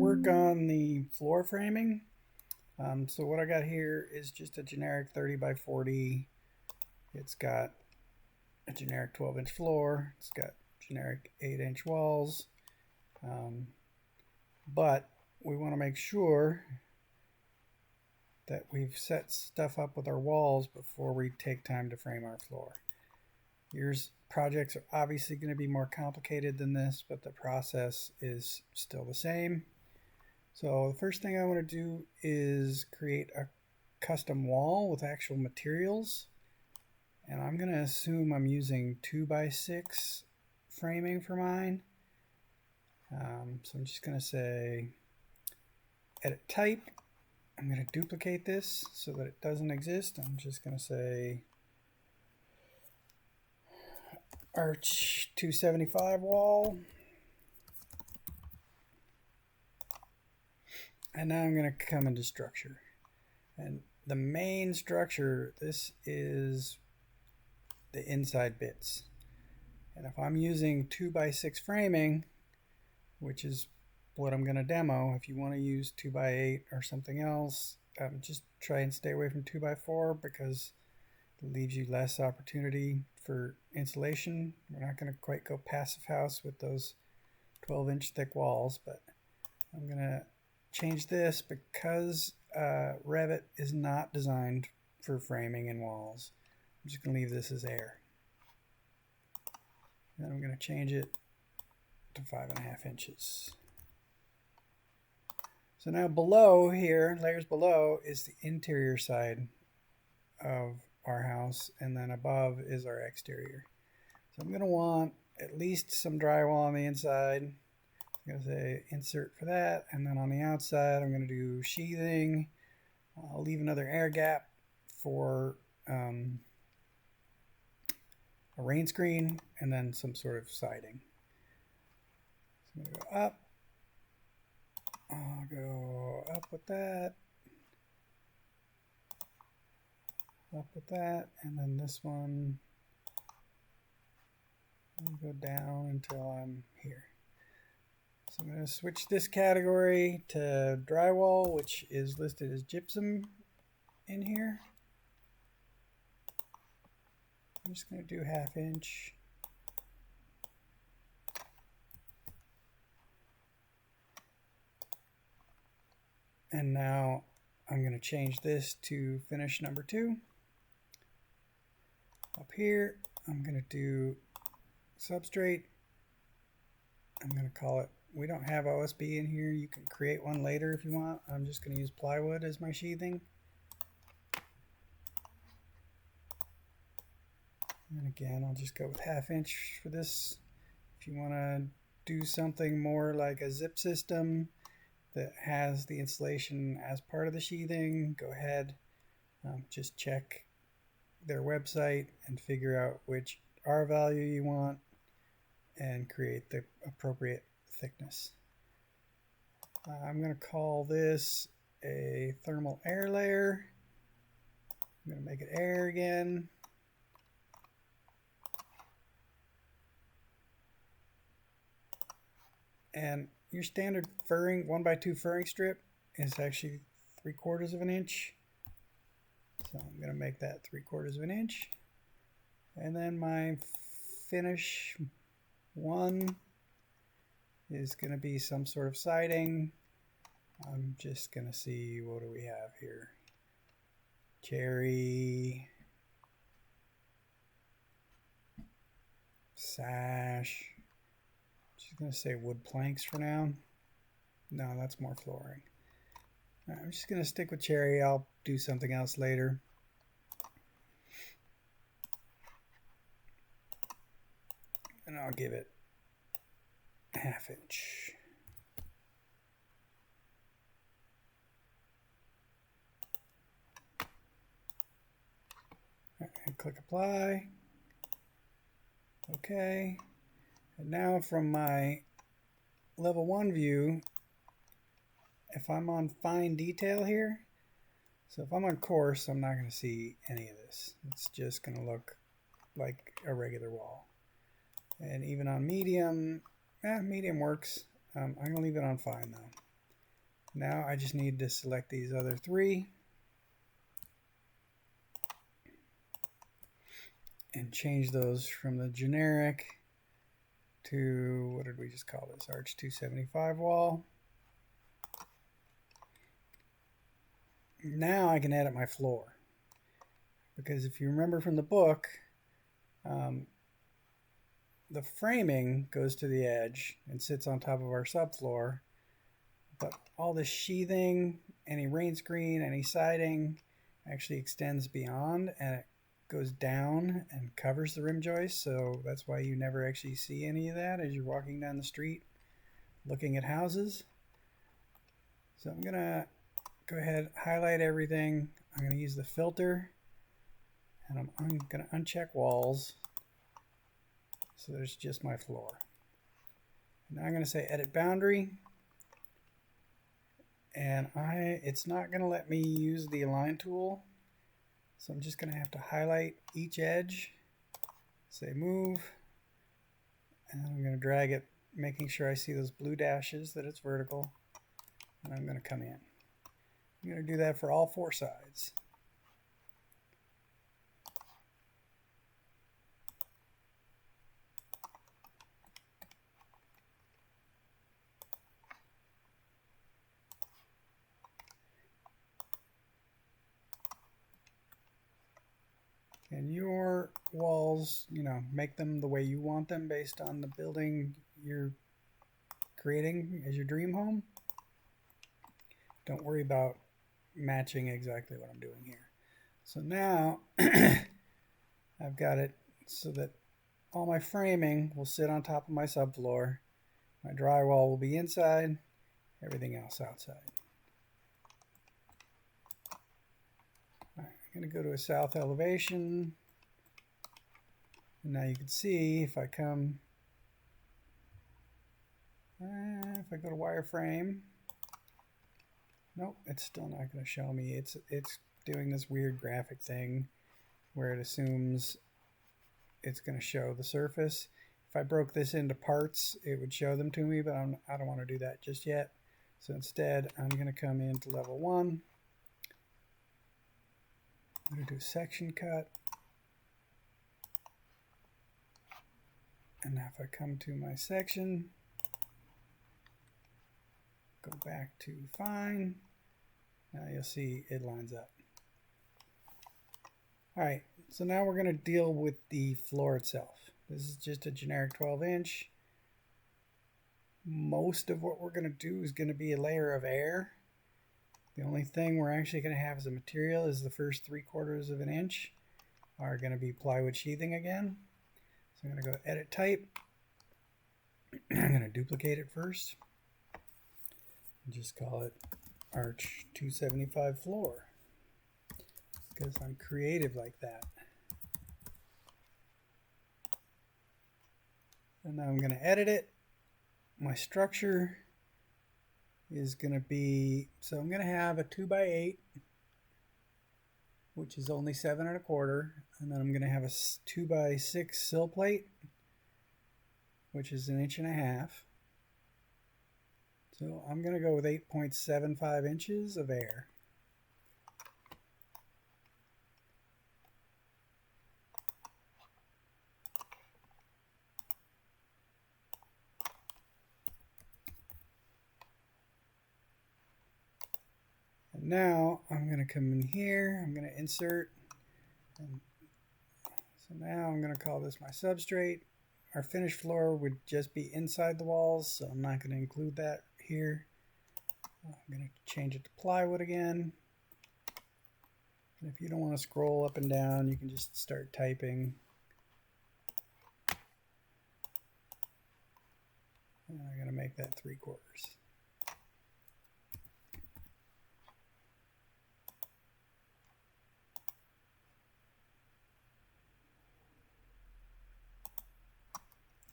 work on the floor framing. So what I got here is just a generic 30 by 40. It's got a generic 12-inch floor. It's got generic 8-inch walls. But we want to make sure that we've set stuff up with our walls before we take time to frame our floor. Yours projects are obviously going to be more complicated than this, but the process is still the same. So the first thing I want to do is create a custom wall with actual materials. And I'm going to assume I'm using 2x6 framing for mine. So I'm just going to say edit type. I'm going to duplicate this so that it doesn't exist. I'm just going to say Arch 275 wall. And now I'm going to come into structure. And the main structure, this is the inside bits. And if I'm using 2x6 framing, which is what I'm going to demo, if you want to use 2x8 or something else, just try and stay away from 2x4 because it leaves you less opportunity for insulation. We're not going to quite go passive house with those 12-inch thick walls, but I'm going to change this because Revit is not designed for framing and walls. I'm just going to leave this as air. Then I'm going to change it to 5.5 inches. So now below here, layers below, is the interior side of our house, and then above is our exterior. So I'm going to want at least some drywall on the inside. I'm going to say insert for that, and then on the outside I'm going to do sheathing. I'll leave another air gap for a rain screen, and then some sort of siding. So I'm going to go up. I'll go up with that. Up with that, and then this one I'll go down until I'm here. So I'm going to switch this category to drywall, which is listed as gypsum in here. I'm just going to do 1/2 inch. And now I'm going to change this to finish number 2. Up here, I'm going to do substrate. I'm going to call it, we don't have OSB in here. You can create one later if you want. I'm just going to use plywood as my sheathing. And again, I'll just go with 1/2 inch for this. If you want to do something more like a zip system that has the insulation as part of the sheathing, go ahead. Just check their website and figure out which R value you want and create the appropriate thickness. I'm going to call this a thermal air layer. I'm going to make it air again. And your standard furring 1x2 furring strip is actually 3/4 of an inch. So I'm going to make that 3/4 of an inch. And then my finish 1 is going to be some sort of siding. I'm just going to see, what do we have here? Cherry, sash. Just going to say wood planks for now. No, that's more flooring. Right, I'm just going to stick with cherry. I'll do something else later. And I'll give it 1/2 inch. Right, and click apply. Okay. And now from my level 1 view, if I'm on fine detail here, so if I'm on coarse, I'm not going to see any of this. It's just going to look like a regular wall. And even on medium, medium works. I'm going to leave it on fine though. Now I just need to select these other three and change those from the generic to, what did we just call this? Arch 275 wall. Now I can edit my floor. Because if you remember from the book, the framing goes to the edge and sits on top of our subfloor, but all the sheathing, any rain screen, any siding actually extends beyond, and it goes down and covers the rim joist. So that's why you never actually see any of that as you're walking down the street looking at houses. So I'm gonna go ahead, highlight everything. I'm gonna use the filter, and I'm gonna uncheck walls. So there's just my floor. Now I'm going to say edit boundary, and it's not going to let me use the align tool. So I'm just going to have to highlight each edge, say move, and I'm going to drag it, making sure I see those blue dashes, that it's vertical, and I'm going to come in. I'm going to do that for all four sides. And your walls, make them the way you want them based on the building you're creating as your dream home. Don't worry about matching exactly what I'm doing here. So now I've got it so that all my framing will sit on top of my subfloor. My drywall will be inside, everything else outside. All right, I'm going to go to a south elevation. And now you can see if I come, if I go to wireframe, nope, it's still not going to show me. It's doing this weird graphic thing where it assumes it's going to show the surface. If I broke this into parts, it would show them to me, but I don't want to do that just yet. So instead, I'm going to come into level 1. I'm going to do section cut. And now if I come to my section, go back to fine, now you'll see it lines up. All right, so now we're going to deal with the floor itself. This is just a generic 12-inch. Most of what we're going to do is going to be a layer of air. The only thing we're actually going to have as a material is the first 3/4 of an inch are going to be plywood sheathing again. So I'm going to go to edit type. I'm going to duplicate it first. And just call it Arch 275 floor, because I'm creative like that. And now I'm going to edit it. My structure is going to be, so I'm going to have a 2x8, which is only 7 1/4, and then I'm going to have a 2x6 sill plate, which is 1.5 inches. So I'm going to go with 8.75 inches of air. And now I'm going to come in here, I'm going to insert, and so now I'm going to call this my substrate. Our finished floor would just be inside the walls, so I'm not going to include that here. I'm going to change it to plywood again. And if you don't want to scroll up and down, you can just start typing. And I'm going to make that 3/4.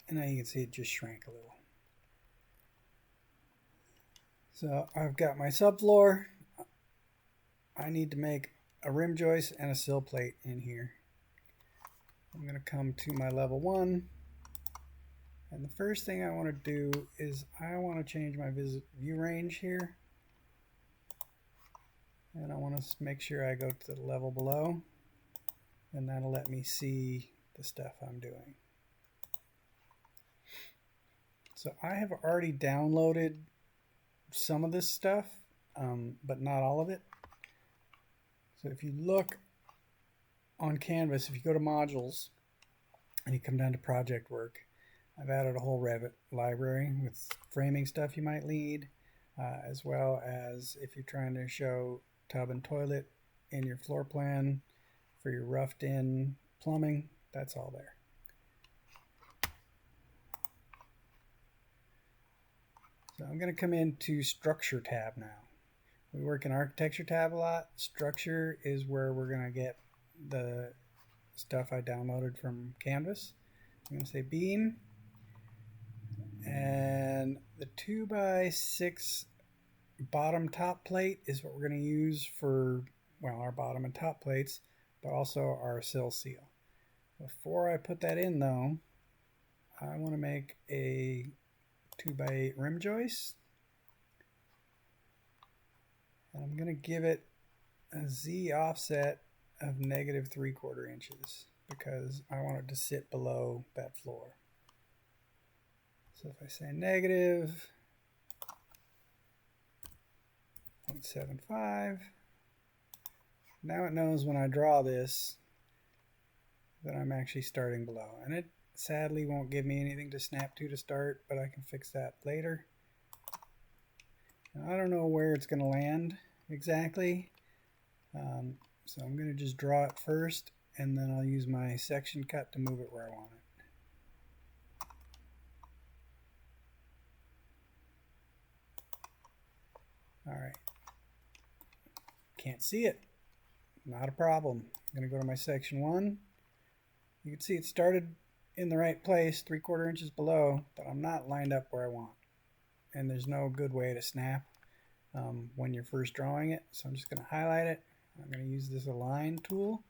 And now you can see it just shrank a little. So I've got my subfloor. I need to make a rim joist and a sill plate in here. I'm going to come to my level 1. And the first thing I want to do is I want to change my view range here. And I want to make sure I go to the level below, and that'll let me see the stuff I'm doing. So I have already downloaded some of this stuff, but not all of it. So if you look on Canvas, if you go to modules and you come down to project work, I've added a whole Revit library with framing stuff you might need, as well as if you're trying to show tub and toilet in your floor plan for your roughed in plumbing, that's all there. So I'm going to come into Structure tab now. We work in Architecture tab a lot. Structure is where we're going to get the stuff I downloaded from Canvas. I'm going to say beam, and the 2x6 bottom top plate is what we're going to use for, well, our bottom and top plates, but also our sill seal. Before I put that in though, I want to make a 2x8 rim joist, and I'm going to give it a Z offset of -3/4 inches because I want it to sit below that floor. So if I say -0.75, now it knows when I draw this that I'm actually starting below. And it sadly won't give me anything to snap to start, but I can fix that later. Now, I don't know where it's going to land exactly, so I'm going to just draw it first, and then I'll use my section cut to move it where I want it. Alright, can't see it, not a problem. I'm going to go to my section 1. You can see it started in the right place, 3/4 inches below, but I'm not lined up where I want. And there's no good way to snap when you're first drawing it, so I'm just going to highlight it. I'm going to use this align tool,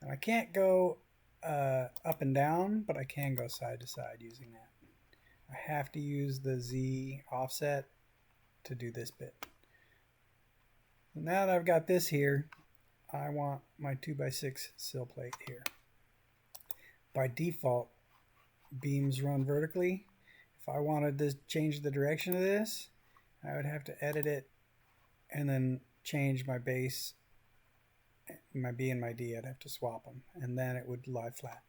and I can't go up and down, but I can go side to side using that. I have to use the Z offset to do this bit. So now that I've got this here, I want my 2x6 sill plate here. By default, beams run vertically. If I wanted to change the direction of this, I would have to edit it and then change my base, my B and my D. I'd have to swap them, and then it would lie flat.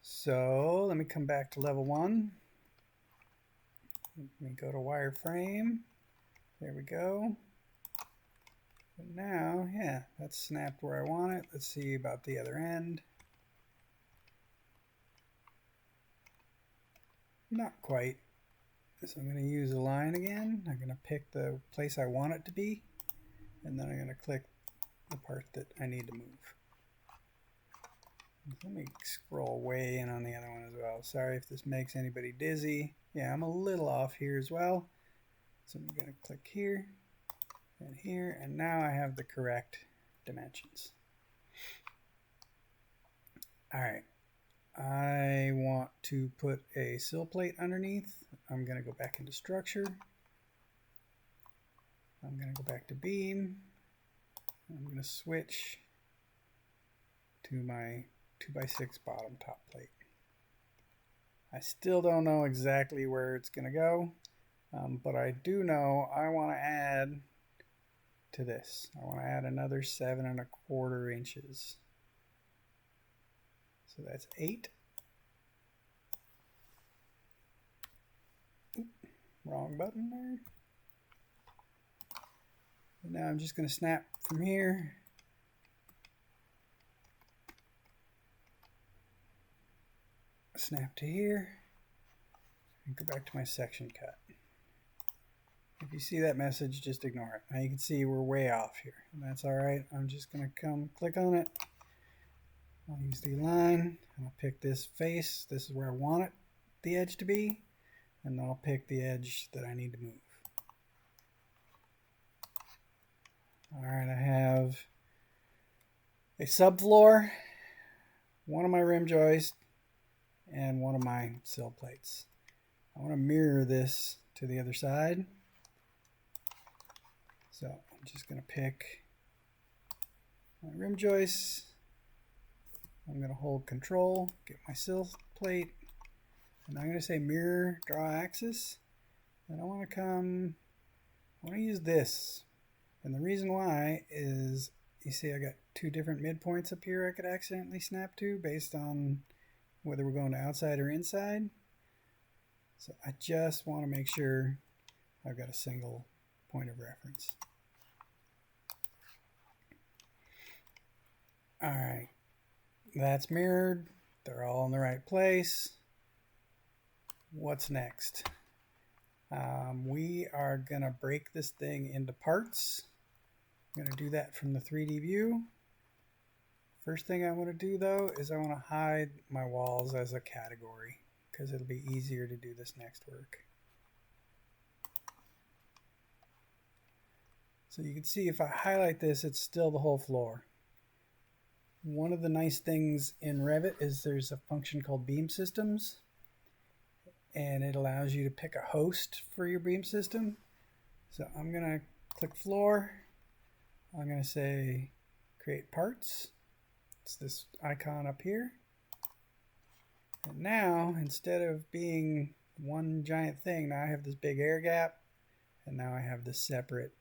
So let me come back to level 1. Let me go to wireframe. There we go. And now, yeah, that's snapped where I want it. Let's see about the other end. Not quite. So I'm going to use Align again. I'm going to pick the place I want it to be, and then I'm going to click the part that I need to move. Let me scroll way in on the other one as well. Sorry if this makes anybody dizzy. Yeah, I'm a little off here as well. So I'm going to click here and here, and now I have the correct dimensions. All right. I want to put a sill plate underneath. I'm going to go back into structure. I'm going to go back to beam. I'm going to switch to my 2x6 bottom top plate. I still don't know exactly where it's going to go, but I do know I want to add to this. I want to add another 7¼ inches. So that's 8. Oop, wrong button there. And now I'm just going to snap from here. Snap to here. And go back to my section cut. If you see that message, just ignore it. Now you can see we're way off here, and that's all right. I'm just going to come click on it. I'll use the line, and I'll pick this face. This is where I want it, the edge to be, and then I'll pick the edge that I need to move. All right, I have a subfloor, one of my rim joists, and one of my sill plates. I want to mirror this to the other side. So I'm just going to pick my rim joist. I'm going to hold Control, get my sill plate, and I'm going to say mirror draw axis. And I want to use this. And the reason why is, you see I got two different midpoints up here I could accidentally snap to based on whether we're going to outside or inside. So I just want to make sure I've got a single point of reference. All right, that's mirrored. They're all in the right place. What's next? We are going to break this thing into parts. I'm going to do that from the 3D view. First thing I want to do though is I want to hide my walls as a category because it'll be easier to do this next work. So you can see if I highlight this, it's still the whole floor. One of the nice things in Revit is there's a function called beam systems, and it allows you to pick a host for your beam system. So I'm going to click floor. I'm going to say create parts. It's this icon up here. And now, instead of being one giant thing, now I have this big air gap, and now I have this separate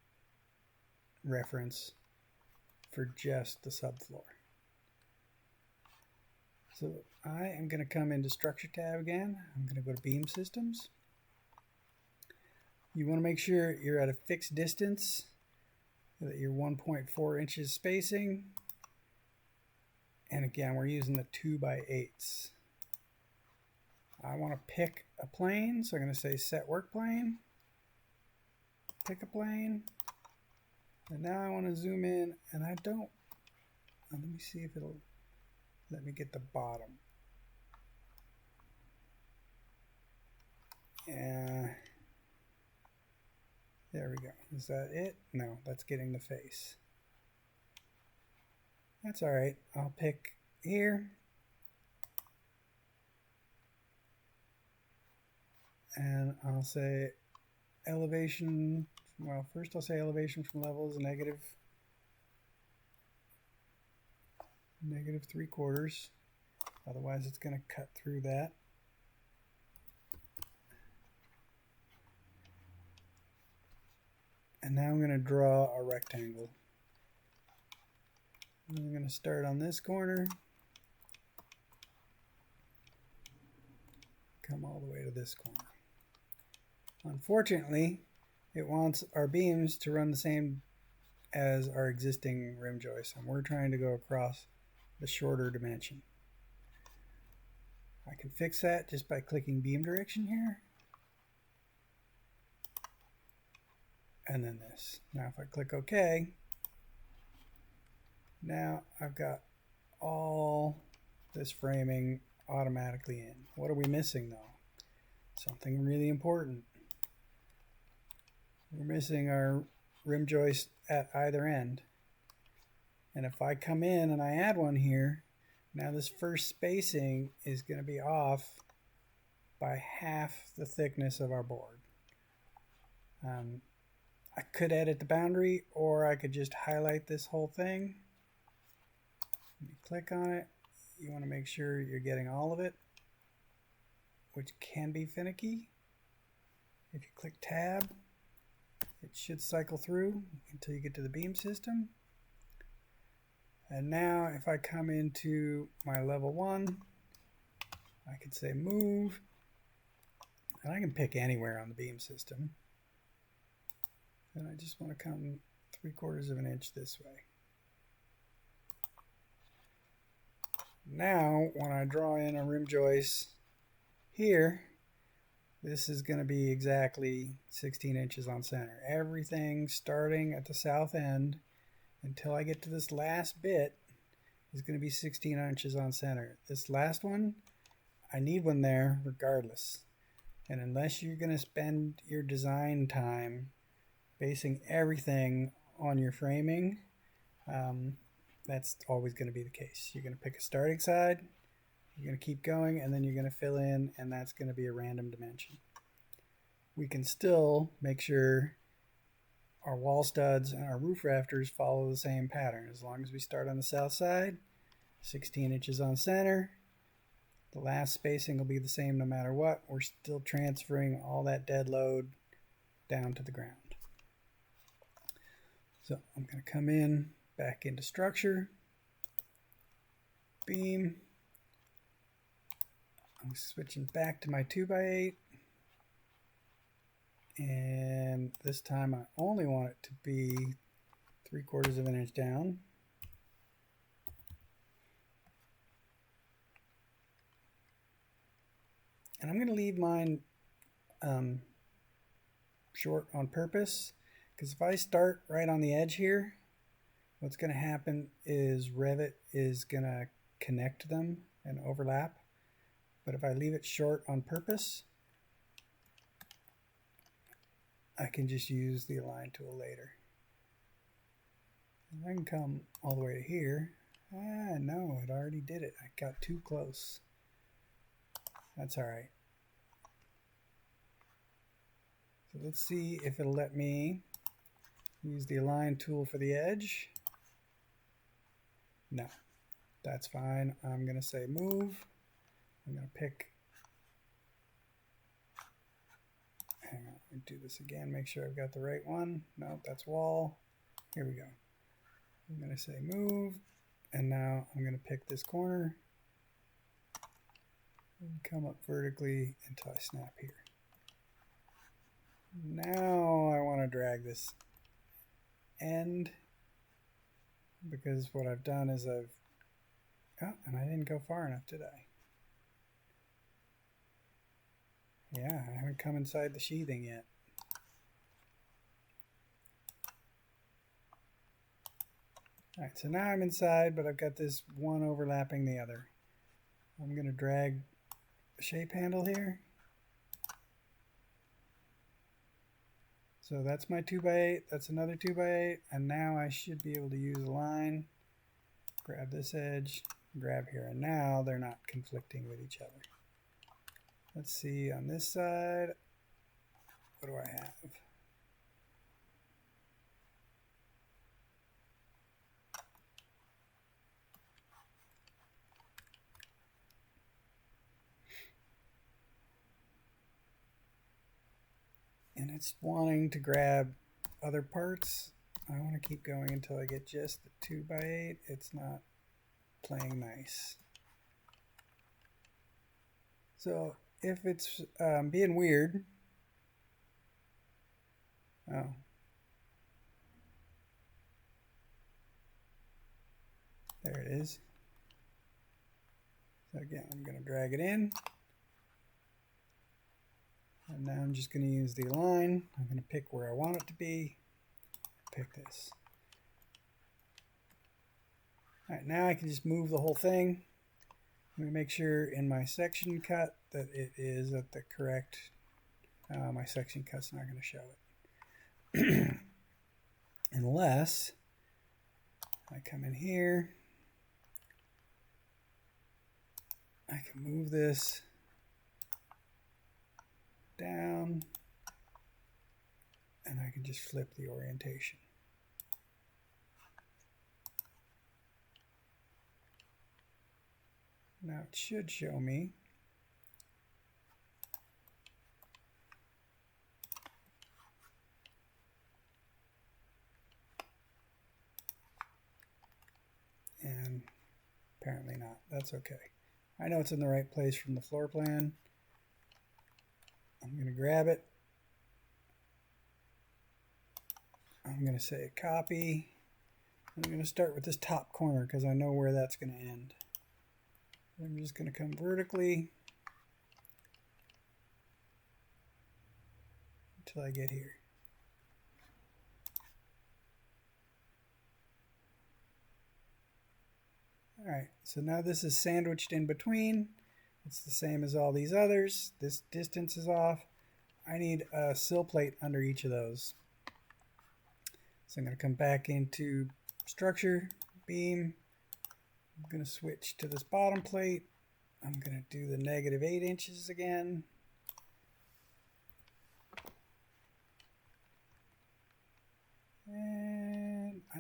reference for just the subfloor. So I am going to come into Structure tab again. I'm going to go to Beam Systems. You want to make sure you're at a fixed distance, that you're 1.4 inches spacing. And again, we're using the 2x8s. I want to pick a plane, so I'm going to say Set Work Plane. Pick a plane. And now I want to zoom in, and I don't. Let me see if it'll let me get the bottom. Yeah. There we go. Is that it? No, that's getting the face. That's all right. I'll pick here. And I'll say elevation. Well, first I'll say elevation from level is negative 3/4. Otherwise it's going to cut through that. And now I'm going to draw a rectangle. I'm going to start on this corner, come all the way to this corner. Unfortunately, it wants our beams to run the same as our existing rim joist, and we're trying to go across the shorter dimension. I can fix that just by clicking beam direction here. And then this. Now if I click OK, now I've got all this framing automatically in. What are we missing though? Something really important. We're missing our rim joist at either end. And if I come in and I add one here, now this first spacing is going to be off by half the thickness of our board. I could edit the boundary, or I could just highlight this whole thing. When you click on it, you want to make sure you're getting all of it, which can be finicky. If you click tab, it should cycle through until you get to the beam system. And now if I come into my level 1, I could say move, and I can pick anywhere on the beam system. And I just want to come 3/4 of an inch this way. Now when I draw in a rim joist here, this is going to be exactly 16 inches on center. Everything starting at the south end until I get to this last bit is going to be 16 inches on center. This last one, I need one there regardless. And unless you're going to spend your design time basing everything on your framing, that's always going to be the case. You're going to pick a starting side, you're going to keep going, and then you're going to fill in, and that's going to be a random dimension. We can still make sure our wall studs and our roof rafters follow the same pattern. As long as we start on the south side, 16 inches on center, the last spacing will be the same no matter what. We're still transferring all that dead load down to the ground. So I'm going to come in back into structure, beam. I'm switching back to my 2x8. And this time I only want it to be 3/4 of an inch down. And I'm going to leave mine short on purpose, because if I start right on the edge here, what's going to happen is Revit is going to connect them and overlap. But if I leave it short on purpose, I can just use the align tool later. And I can come all the way to here. No, it already did it. I got too close. That's all right. So let's see if it'll let me use the align tool for the edge. No, that's fine. I'm going to say move. I'm going to pick. Hang on, let me do this again. Make sure I've got the right one. No, that's wall. Here we go. I'm going to say move. And now I'm going to pick this corner and come up vertically until I snap here. Now I want to drag this end, because what I've done is and I didn't go far enough, did I? Yeah, I haven't come inside the sheathing yet. Alright, so now I'm inside, but I've got this one overlapping the other. I'm going to drag the shape handle here. So that's my 2x8, that's another 2x8, and now I should be able to use a line, grab this edge, grab here, and now they're not conflicting with each other. Let's see on this side, what do I have? And it's wanting to grab other parts. I want to keep going until I get just the 2x8. It's not playing nice. So if it's being weird, oh, there it is. So again, I'm going to drag it in. And now I'm just going to use the align. I'm going to pick where I want it to be. Pick this. All right, now I can just move the whole thing. Let me make sure in my section cut that it is at the correct. My section cut's not going to show it. Unless I come in here. I can move this down, and I can just flip the orientation. Now it should show me and apparently not. That's okay. I know it's in the right place from the floor plan. I'm going to grab it. I'm going to say copy. I'm going to start with this top corner because I know where that's going to end. I'm just going to come vertically until I get here. All right, so now this is sandwiched in between. It's the same as all these others. This distance is off. I need a sill plate under each of those. So I'm going to come back into structure, beam. I'm going to switch to this bottom plate. I'm going to do the -8 inches again.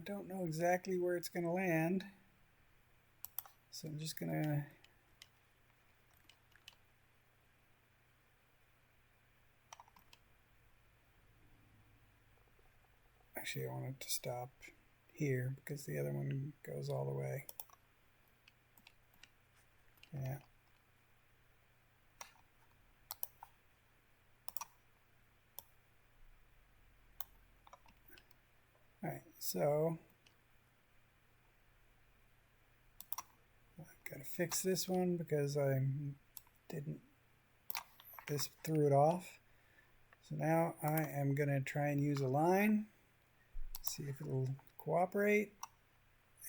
don't know exactly where it's going to land, so I'm just going to actually I want it to stop here because the other one goes all the way. Yeah. Alright, so I've got to fix this one because I threw it off. So now I am going to try and use a line, see if it'll cooperate.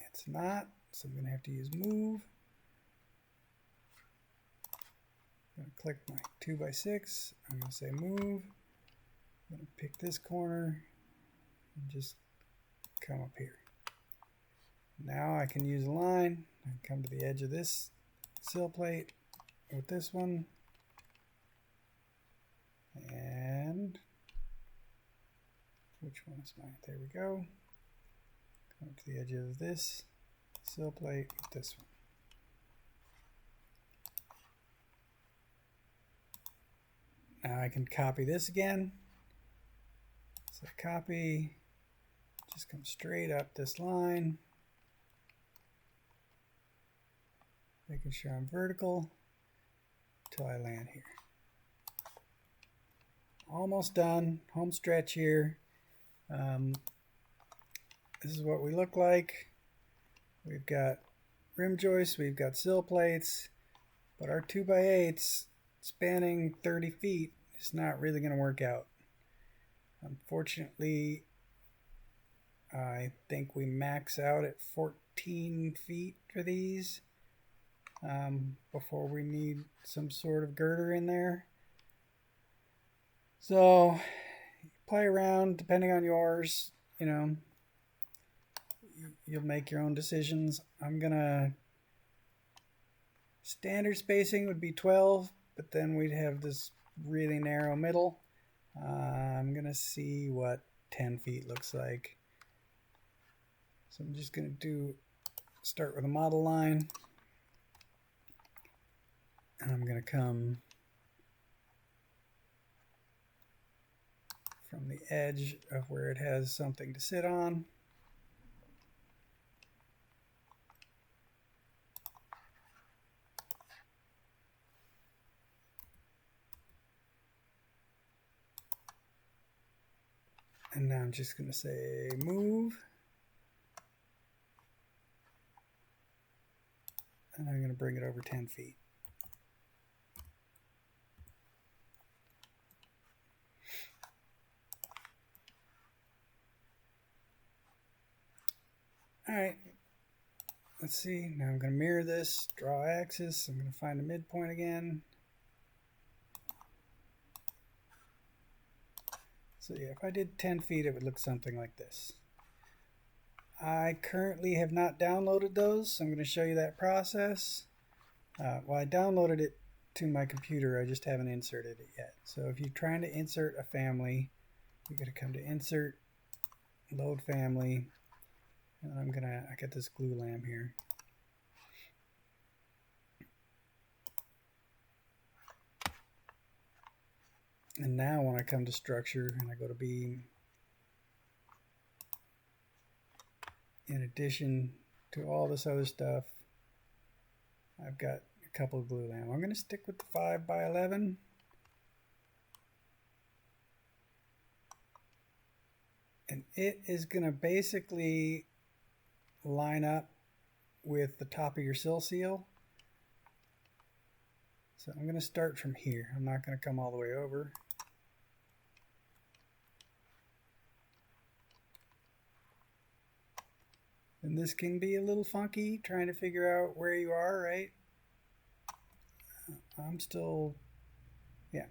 It's not, so I'm going to have to use move. I'm going to click my 2x6. I'm going to say move. I'm going to pick this corner and just come up here. Now I can use a line and come to the edge of this sill plate with this one. And which one is mine? There we go. Come to the edge of this sill plate with this one. Now I can copy this again. So copy, just come straight up this line, making sure I'm vertical until I land here. Almost done, home stretch here. This is what we look like. We've got rim joists, we've got sill plates, but our 2x8s spanning 30 feet is not really going to work out. Unfortunately, I think we max out at 14 feet for these before we need some sort of girder in there. So play around depending on yours, you know, you'll make your own decisions. I'm gonna, standard spacing would be 12, but then we'd have this really narrow middle. I'm gonna see what 10 feet looks like. So I'm just gonna start with a model line, and I'm gonna come from the edge of where it has something to sit on. And now I'm just going to say move. And I'm going to bring it over 10 feet. All right, let's see. Now I'm going to mirror this, draw axis. I'm going to find the midpoint again. So yeah, if I did 10 feet, it would look something like this. I currently have not downloaded those, so I'm going to show you that process. Well, I downloaded it to my computer. I just haven't inserted it yet. So if you're trying to insert a family, you're going to come to Insert, Load Family, and I got this glue lamp here. And now when I come to Structure and I go to Beam, in addition to all this other stuff, I've got a couple of glue lamps. I'm going to stick with the 5x11. And it is going to basically line up with the top of your sill seal. So I'm going to start from here. I'm not going to come all the way over. And this can be a little funky, trying to figure out where you are, right? I'm still, yeah.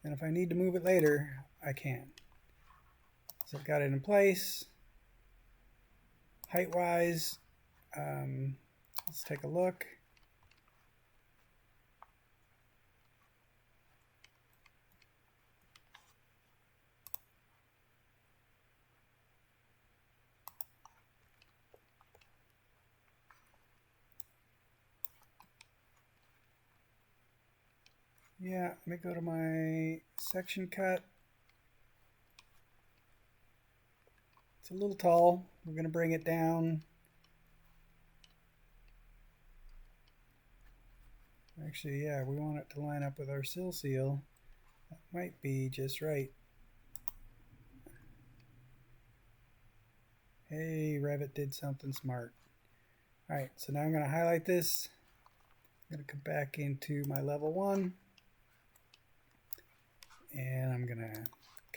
And if I need to move it later, I can. So I've got it in place. Height-wise, let's take a look. Yeah, let me go to my section cut. It's a little tall. We're going to bring it down. Actually, yeah, we want it to line up with our sill seal. That might be just right. Hey, Revit did something smart. All right, so now I'm going to highlight this. I'm going to come back into my level 1. And I'm going to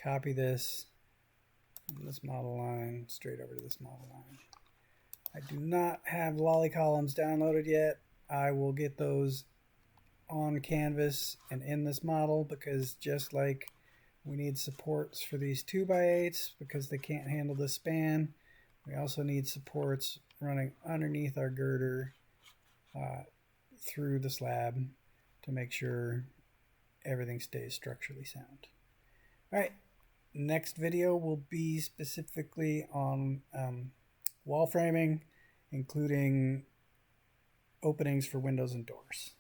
copy this from this model line straight over to this model line. I do not have lolly columns downloaded yet. I will get those on Canvas and in this model, because just like we need supports for these 2x8s because they can't handle the span, we also need supports running underneath our girder through the slab to make sure everything stays structurally sound. All right, next video will be specifically on wall framing, including openings for windows and doors.